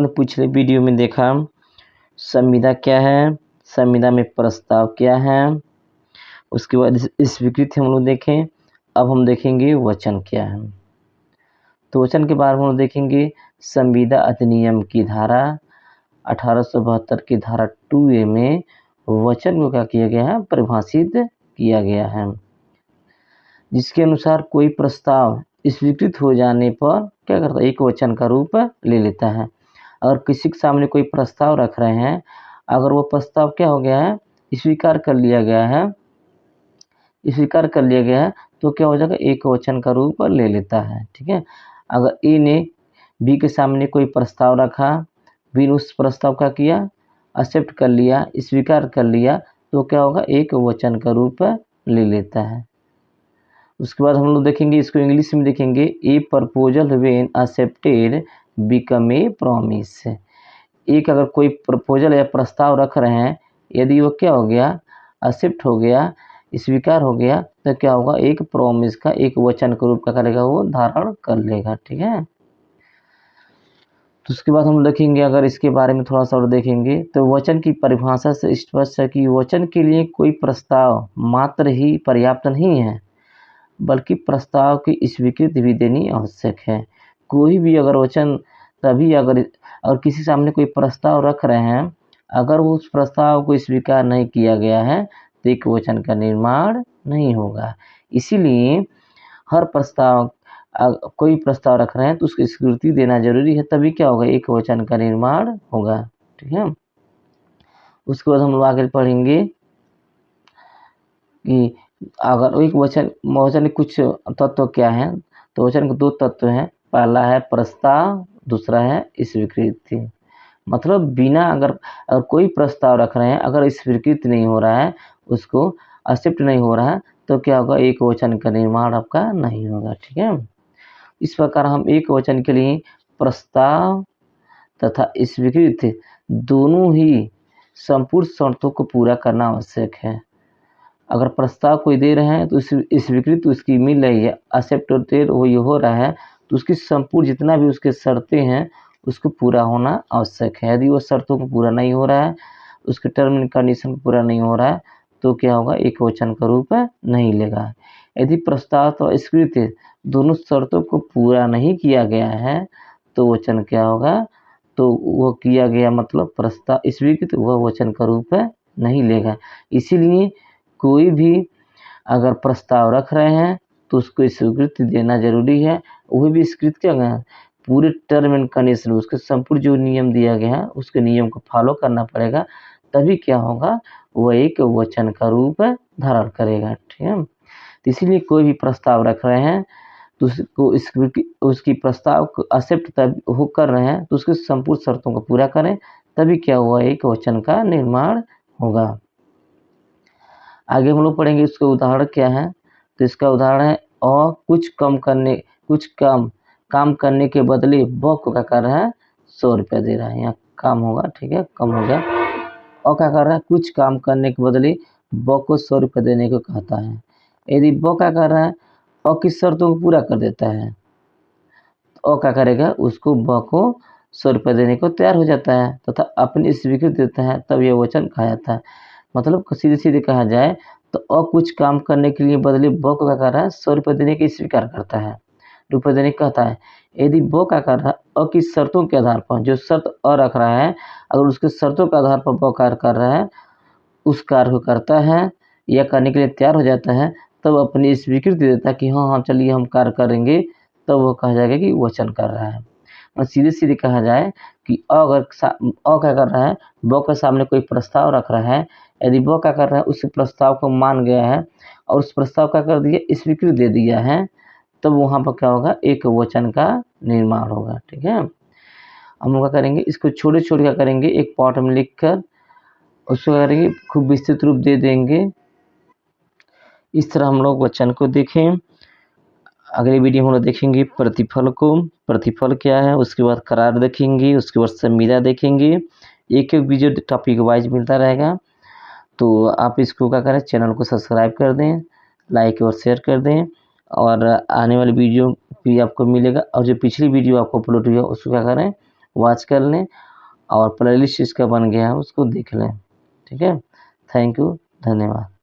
ने पिछले वीडियो में देखा संविदा क्या है, संविदा में प्रस्ताव क्या है, उसके बाद स्वीकृति हम लोग देखें। अब हम देखेंगे वचन क्या है। तो वचन के बारे में हम लोग देखेंगे संविदा अधिनियम की धारा 1872 की धारा 2A में वचन को क्या किया गया है, परिभाषित किया गया है, जिसके अनुसार कोई प्रस्ताव स्वीकृत हो जाने पर क्या करता है, एक वचन का रूप ले लेता है। अगर किसी के सामने कोई प्रस्ताव रख रहे हैं, अगर वो प्रस्ताव क्या हो गया है, स्वीकार कर लिया गया है, स्वीकार कर लिया गया है, तो क्या हो जाएगा, एक वचन का रूप ले लेता है। ठीक है। अगर ए ने बी के सामने कोई प्रस्ताव रखा, बी ने उस प्रस्ताव का किया, एक्सेप्ट कर लिया, स्वीकार कर लिया, तो क्या होगा, एक वचन का रूप ले लेता है। उसके बाद हम लोग देखेंगे, इसको इंग्लिश में देखेंगे, ए proposal when accepted become a promise. एक अगर कोई प्रपोजल या प्रस्ताव रख रहे हैं, यदि वो क्या हो गया, एक्सेप्ट हो गया, स्वीकार हो गया, तो क्या होगा, एक प्रॉमिस का एक वचन के रूप का करेगा, वो धारण कर लेगा। ठीक है। तो उसके बाद हम देखेंगे, अगर इसके बारे में थोड़ा सा और देखेंगे, तो वचन की परिभाषा से स्पष्ट है कि वचन के लिए कोई प्रस्ताव मात्र ही पर्याप्त नहीं है, बल्कि प्रस्ताव की स्वीकृति भी देनी आवश्यक है। कोई भी अगर वचन, तभी अगर किसी सामने कोई प्रस्ताव रख रहे हैं, अगर वो उस प्रस्ताव को स्वीकार नहीं किया गया है, तो एक वचन का निर्माण नहीं होगा। इसीलिए हर प्रस्ताव, कोई प्रस्ताव रख रहे हैं तो उसकी स्वीकृति देना जरूरी है, तभी क्या होगा, एक वचन का निर्माण होगा। ठीक है। उसके बाद हम लोग आगे पढ़ेंगे कि अगर एक वचन कुछ तत्व क्या है, तो वचन के 2 तत्व हैं। पहला है प्रस्ताव, दूसरा है स्वीकृति। मतलब बिना अगर कोई प्रस्ताव रख रहे हैं, अगर स्वीकृत नहीं हो रहा है, उसको एक्सेप्ट नहीं हो रहा है, तो क्या होगा, एक वचन का निर्माण आपका नहीं होगा। ठीक है। इस प्रकार हम एक वचन के लिए प्रस्ताव तथा स्वीकृति दोनों ही संपूर्ण शर्तों को पूरा करना आवश्यक है। अगर प्रस्ताव कोई दे रहे हैं तो स्वीकृति उसकी मिल रही है, एक्सेप्टेड वो हो रहा है, तो उसकी संपूर्ण जितना भी उसके शर्तें हैं उसको पूरा होना आवश्यक है। यदि वो शर्तों को पूरा नहीं हो रहा है, उसके टर्म एंड कंडीशन पूरा नहीं हो रहा है, तो क्या होगा, एक वचन का रूप नहीं लेगा। यदि प्रस्ताव तो स्वीकृति दोनों शर्तों को पूरा नहीं किया गया है, तो वचन क्या होगा, तो वो किया गया मतलब प्रस्ताव स्वीकृति, वह वचन का रूप नहीं लेगा। इसीलिए कोई भी अगर प्रस्ताव रख रहे हैं तो उसको स्वीकृति देना जरूरी है। वो भी स्वीकृत क्या है, पूरे टर्म एंड कंडीशन, उसके संपूर्ण जो नियम दिया गया है उसके नियम को फॉलो करना पड़ेगा, तभी क्या होगा, वह एक वचन का रूप धारण करेगा। ठीक है। तो इसीलिए कोई भी प्रस्ताव रख रहे हैं तो उसकी प्रस्ताव को एक्सेप्ट तब वो कर रहे हैं, तो उसके संपूर्ण शर्तों को पूरा करें, तभी क्या हुआ, एक वचन का निर्माण होगा। आगे हम लोग पढ़ेंगे इसका उदाहरण क्या है। तो इसका उदाहरण है, और कुछ काम करने के बदले ब को क्या कर रहा है, 100 रुपया दे रहा है। यहाँ काम होगा, ठीक है, कम हो गया। और क्या कर रहा है, कुछ काम करने के बदले ब को 100 रुपया देने को कहता है। यदि ब क्या कर रहा है, और किस शर्तों को पूरा कर देता है, और क्या करेगा, उसको ब को 100 रुपया देने को तैयार हो जाता है तथा अपनी स्वीकृति देता है, तब यह वचन कहा जाता है। मतलब सीधे सीधे कहा जाए तो कुछ काम करने के लिए बदले ब को क्या कर रहा है, 100 रुपये देने की स्वीकार करता है, रुपये देने का कहता है। यदि ब क्या कर रहा है, की शर्तों के आधार पर, जो शर्त रख रहा है, अगर उसके शर्तों के आधार पर ब कार्य कर रहा है, उस कार्य को करता है या करने के लिए तैयार हो जाता है, तब अपनी स्वीकृति देता है कि हाँ चलिए हम कार्य करेंगे, तब वो कहा जाएगा कि वचन कर रहा है। और सीधे सीधे कहा जाए कि अगर क्या कर रहा है, ब के सामने कोई प्रस्ताव रख रहा है, यदि ब क्या कर रहा है, उस प्रस्ताव को मान गया है और उस प्रस्ताव का कर दिया, स्वीकृति दे दिया है, तब वहाँ पर क्या होगा, एक वचन का निर्माण होगा। ठीक है। हम लोग क्या करेंगे, इसको छोटे छोटे क्या करेंगे, एक पॉट में लिख कर उसको करेंगे, खूब विस्तृत रूप दे देंगे। इस तरह हम लोग वचन को देखें। अगले वीडियो में हम लोग देखेंगे प्रतिफल को, प्रतिफल क्या है, उसके बाद करार देखेंगे, उसके बाद संविदा देखेंगे। एक एक वीडियो टॉपिक वाइज मिलता रहेगा, तो आप इसको क्या करें, चैनल को सब्सक्राइब कर दें, लाइक और शेयर कर दें, और आने वाली वीडियो भी आपको मिलेगा, और जो पिछली वीडियो आपको अपलोड हुई है उसको क्या करें, वॉच कर लें और प्लेलिस्ट इसका बन गया है उसको देख लें। ठीक है, थैंक यू, धन्यवाद।